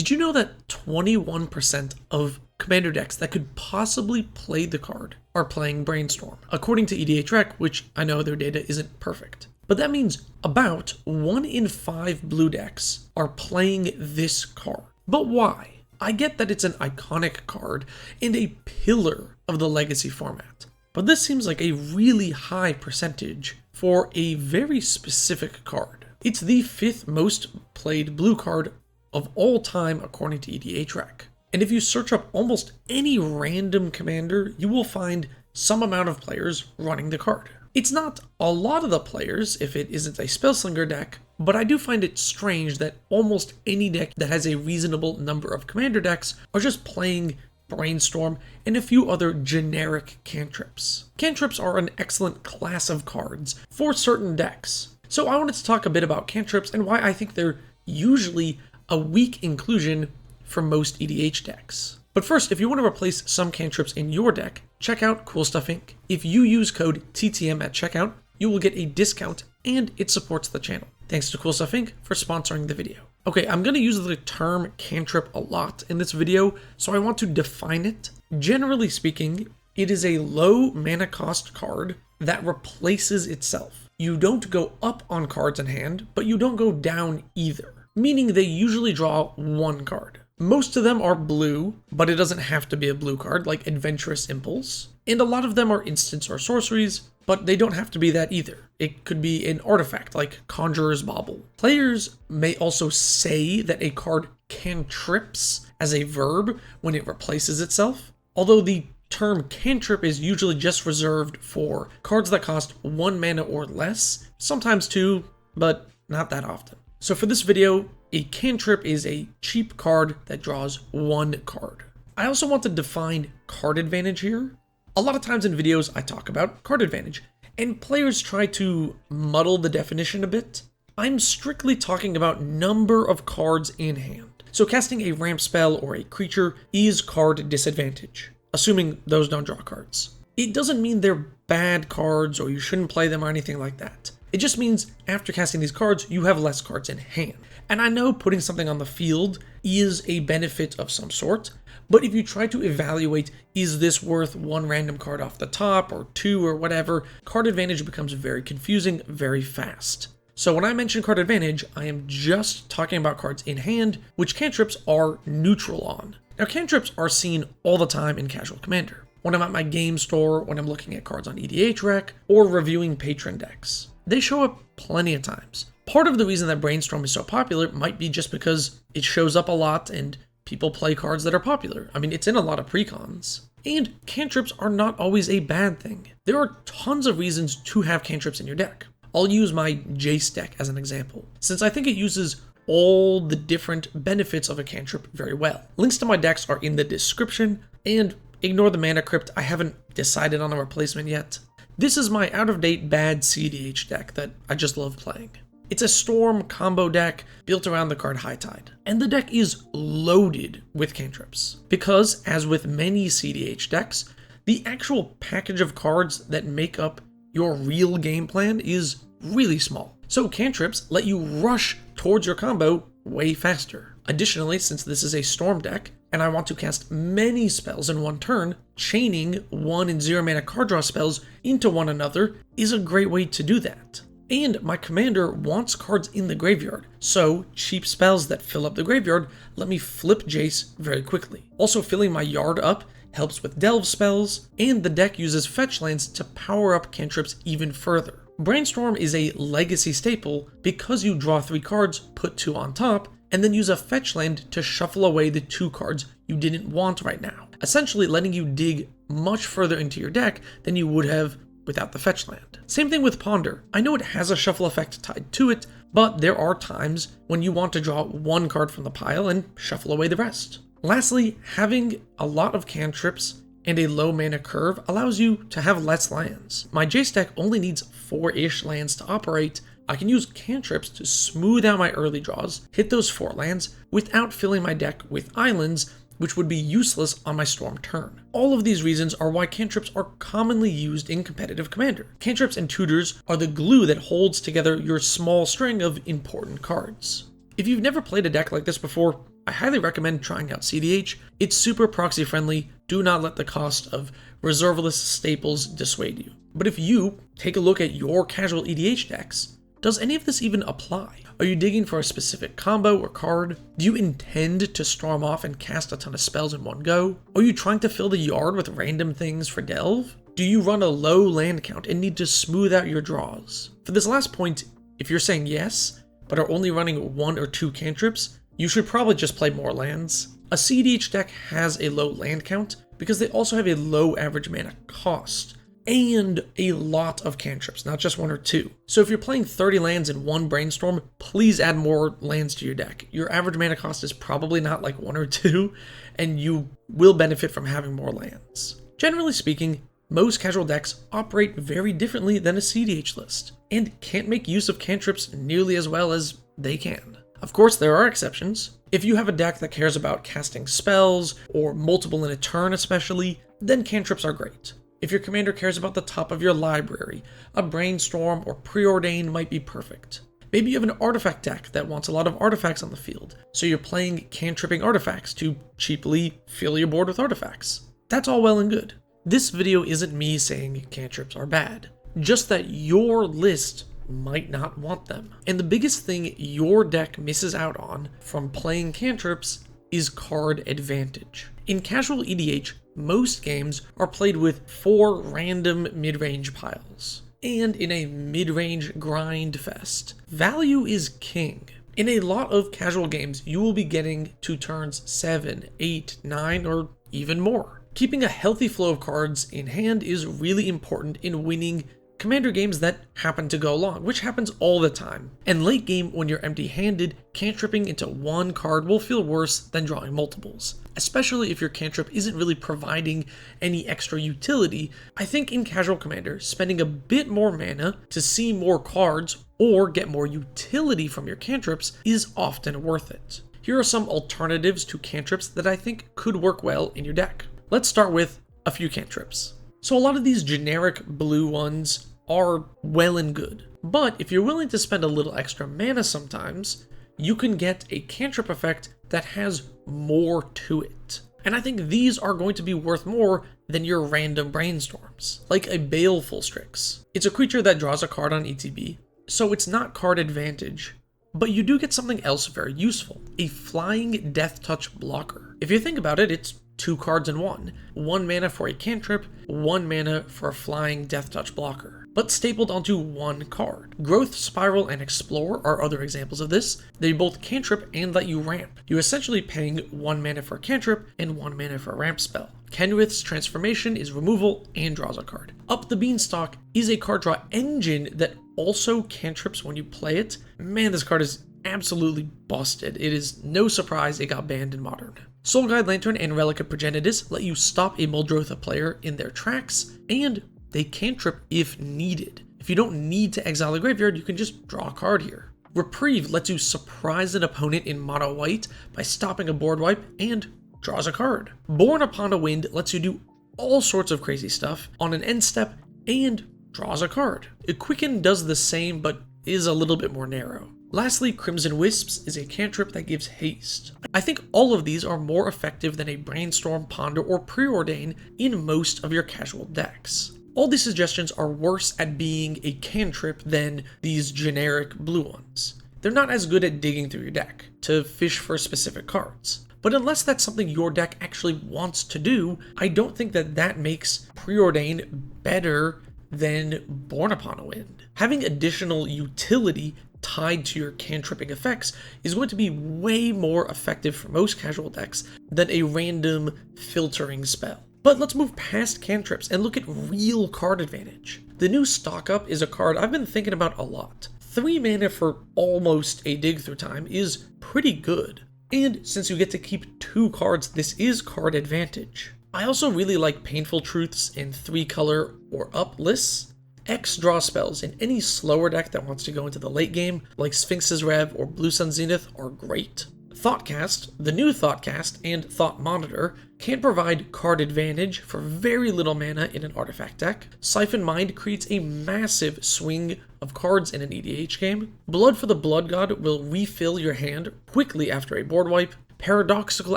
Did you know that 21% of commander decks that could possibly play the card are playing Brainstorm, according to EDH Rec, which I know their data isn't perfect. But that means about 1 in 5 blue decks are playing this card. But why? I get that it's an iconic card and a pillar of the legacy format, but this seems like a really high percentage for a very specific card. It's the 5th most played blue card of all time according to EDH Rec. And if you search up almost any random commander, you will find some amount of players running the card. It's not a lot of the players if it isn't a Spellslinger deck, but I do find it strange that almost any deck that has a reasonable number of commander decks are just playing Brainstorm and a few other generic cantrips. Cantrips are an excellent class of cards for certain decks. So I wanted to talk a bit about cantrips and why I think they're usually a weak inclusion for most EDH decks. But first, if you want to replace some cantrips in your deck, check out Cool Stuff Inc. If you use code TTM at checkout, you will get a discount and it supports the channel. Thanks to Cool Stuff Inc. for sponsoring the video. Okay, I'm going to use the term cantrip a lot in this video, so I want to define it. Generally speaking, it is a low mana cost card that replaces itself. You don't go up on cards in hand, but you don't go down either, meaning they usually draw one card. Most of them are blue, but it doesn't have to be a blue card, like Adventurous Impulse. And a lot of them are instants or sorceries, but they don't have to be that either. It could be an artifact, like Conjurer's Bauble. Players may also say that a card cantrips as a verb when it replaces itself, although the term cantrip is usually just reserved for cards that cost 1 mana or less, sometimes 2, but not that often. So for this video, a cantrip is a cheap card that draws 1 card. I also want to define card advantage here. A lot of times in videos I talk about card advantage, and players try to muddle the definition a bit. I'm strictly talking about number of cards in hand. So casting a ramp spell or a creature is card disadvantage, assuming those don't draw cards. It doesn't mean they're bad cards or you shouldn't play them or anything like that. It just means after casting these cards, you have less cards in hand. And I know putting something on the field is a benefit of some sort, but if you try to evaluate, is this worth 1 random card off the top or 2 or whatever, card advantage becomes very confusing very fast. So when I mention card advantage, I am just talking about cards in hand, which cantrips are neutral on. Now cantrips are seen all the time in Casual Commander, when I'm at my game store, when I'm looking at cards on EDH Rec, or reviewing patron decks. They show up plenty of times. Part of the reason that Brainstorm is so popular might be just because it shows up a lot and people play cards that are popular. I mean, it's in a lot of precons. And cantrips are not always a bad thing. There are tons of reasons to have cantrips in your deck. I'll use my Jace deck as an example, since I think it uses all the different benefits of a cantrip very well. Links to my decks are in the description, and ignore the Mana Crypt, I haven't decided on a replacement yet. This is my out-of-date bad CDH deck that I just love playing. It's a Storm combo deck built around the card High Tide, and the deck is loaded with cantrips. Because, as with many CDH decks, the actual package of cards that make up your real game plan is really small. So cantrips let you rush towards your combo way faster. Additionally, since this is a Storm deck, and I want to cast many spells in one turn, chaining 1 and 0 mana card draw spells into one another is a great way to do that. And my commander wants cards in the graveyard, so cheap spells that fill up the graveyard let me flip Jace very quickly. Also, filling my yard up helps with delve spells, and the deck uses fetch lands to power up cantrips even further. Brainstorm is a legacy staple because you draw 3 cards, put 2 on top, and then use a fetch land to shuffle away the 2 cards you didn't want right now, essentially letting you dig much further into your deck than you would have without the fetch land. Same thing with Ponder. I know it has a shuffle effect tied to it, but there are times when you want to draw 1 card from the pile and shuffle away the rest. Lastly, having a lot of cantrips and a low mana curve allows you to have less lands. My Jace deck only needs 4-ish lands to operate. I can use cantrips to smooth out my early draws, hit those 4 lands, without filling my deck with islands, which would be useless on my Storm turn. All of these reasons are why cantrips are commonly used in competitive Commander. Cantrips and tutors are the glue that holds together your small string of important cards. If you've never played a deck like this before, I highly recommend trying out CDH. It's super proxy friendly. Do not let the cost of reserveless staples dissuade you. But if you take a look at your casual EDH decks, does any of this even apply? Are you digging for a specific combo or card? Do you intend to storm off and cast a ton of spells in one go? Are you trying to fill the yard with random things for Delve? Do you run a low land count and need to smooth out your draws? For this last point, if you're saying yes, but are only running 1 or 2 cantrips, you should probably just play more lands. A CDH deck has a low land count because they also have a low average mana cost and a lot of cantrips, not just 1 or 2. So if you're playing 30 lands in one Brainstorm, please add more lands to your deck. Your average mana cost is probably not like 1 or 2, and you will benefit from having more lands. Generally speaking, most casual decks operate very differently than a CDH list, and can't make use of cantrips nearly as well as they can. Of course, there are exceptions. If you have a deck that cares about casting spells, or multiple in a turn especially, then cantrips are great. If your commander cares about the top of your library, a Brainstorm or Preordain might be perfect. Maybe you have an artifact deck that wants a lot of artifacts on the field, so you're playing cantripping artifacts to cheaply fill your board with artifacts. That's all well and good. This video isn't me saying cantrips are bad, just that your list might not want them. And the biggest thing your deck misses out on from playing cantrips is card advantage. In casual EDH, most games are played with 4 random mid-range piles, and in a mid-range grind fest, value is king. In a lot of casual games, you will be getting to turns 7, 8, 9, or even more. Keeping a healthy flow of cards in hand is really important in winning commander games that happen to go long, which happens all the time. And late game, when you're empty-handed, cantripping into one card will feel worse than drawing multiples. Especially if your cantrip isn't really providing any extra utility. I think in casual commander, spending a bit more mana to see more cards or get more utility from your cantrips is often worth it. Here are some alternatives to cantrips that I think could work well in your deck. Let's start with a few cantrips. So a lot of these generic blue ones are well and good, but if you're willing to spend a little extra mana sometimes, you can get a cantrip effect that has more to it. And I think these are going to be worth more than your random Brainstorms, like a Baleful Strix. It's a creature that draws a card on ETB, so it's not card advantage, but you do get something else very useful, a flying Death Touch blocker. If you think about it, it's 2 cards in one. 1 mana for a cantrip, 1 mana for a flying Death Touch blocker, but stapled onto 1 card. Growth, Spiral, and Explore are other examples of this. They both cantrip and let you ramp. You're essentially paying 1 mana for a cantrip and 1 mana for a ramp spell. Kenrith's Transformation is removal and draws a card. Up the Beanstalk is a card draw engine that also cantrips when you play it. Man, this card is absolutely busted. It is no surprise it got banned in Modern. Soul Guide Lantern and Relic of Progenitus let you stop a Muldrotha player in their tracks, and they cantrip if needed. If you don't need to exile a graveyard, you can just draw a card here. Reprieve lets you surprise an opponent in mono white by stopping a board wipe and draws a card. Born Upon a Wind lets you do all sorts of crazy stuff on an end step and draws a card. Quicken does the same but is a little bit more narrow. Lastly, Crimson Wisps is a cantrip that gives haste. I think all of these are more effective than a Brainstorm, Ponder, or Preordain in most of your casual decks. All these suggestions are worse at being a cantrip than these generic blue ones. They're not as good at digging through your deck to fish for specific cards. But unless that's something your deck actually wants to do, I don't think that makes Preordain better than Born Upon a Wind. Having additional utility tied to your cantripping effects is going to be way more effective for most casual decks than a random filtering spell. But let's move past cantrips and look at real card advantage. The new Stock Up is a card I've been thinking about a lot. 3 mana for almost a dig through time is pretty good. And since you get to keep 2 cards, this is card advantage. I also really like Painful Truths in 3 color or up lists. X draw spells in any slower deck that wants to go into the late game, like Sphinx's Rev or Blue Sun Zenith, are great. Thoughtcast, the new Thoughtcast, and Thought Monitor can provide card advantage for very little mana in an artifact deck. Siphon Mind creates a massive swing of cards in an EDH game. Blood for the Blood God will refill your hand quickly after a board wipe. Paradoxical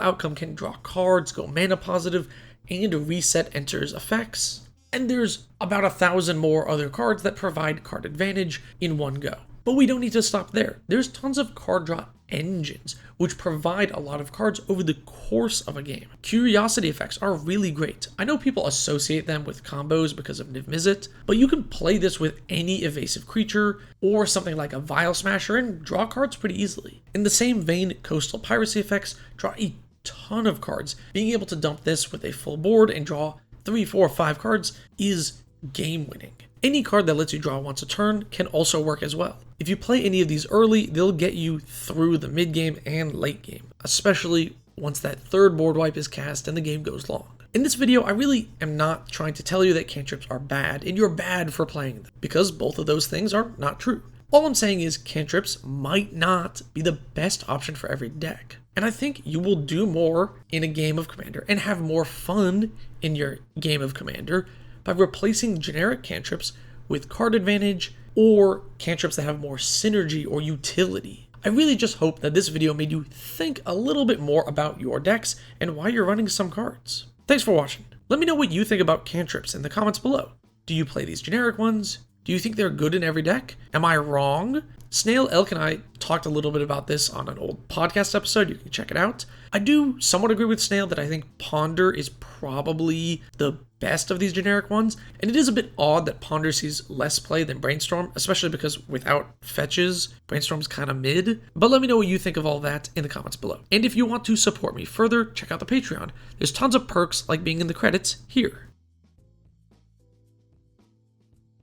Outcome can draw cards, go mana positive, and reset enters effects. And there's about 1,000 more other cards that provide card advantage in one go. But we don't need to stop there. There's tons of card draw engines, which provide a lot of cards over the course of a game. Curiosity effects are really great. I know people associate them with combos because of Niv Mizzet, but you can play this with any evasive creature or something like a Vial Smasher and draw cards pretty easily. In the same vein, Coastal Piracy effects draw a ton of cards. Being able to dump this with a full board and draw 3, 4, 5 cards is game winning. Any card that lets you draw once a turn can also work as well. If you play any of these early, they'll get you through the mid game and late game, especially once that third board wipe is cast and the game goes long. In this video, I really am not trying to tell you that cantrips are bad and you're bad for playing them, because both of those things are not true. All I'm saying is cantrips might not be the best option for every deck. And I think you will do more in a game of Commander and have more fun in your game of Commander by replacing generic cantrips with card advantage or cantrips that have more synergy or utility. I really just hope that this video made you think a little bit more about your decks and why you're running some cards. Thanks for watching. Let me know what you think about cantrips in the comments below. Do you play these generic ones? Do you think they're good in every deck? Am I wrong? Snail, Elk, and I talked a little bit about this on an old podcast episode. You can check it out. I do somewhat agree with Snail that I think Ponder is probably the best of these generic ones, and it is a bit odd that Ponder sees less play than Brainstorm, especially because without fetches, Brainstorm's kind of mid. But let me know what you think of all that in the comments below. And if you want to support me further, check out the Patreon. There's tons of perks like being in the credits here.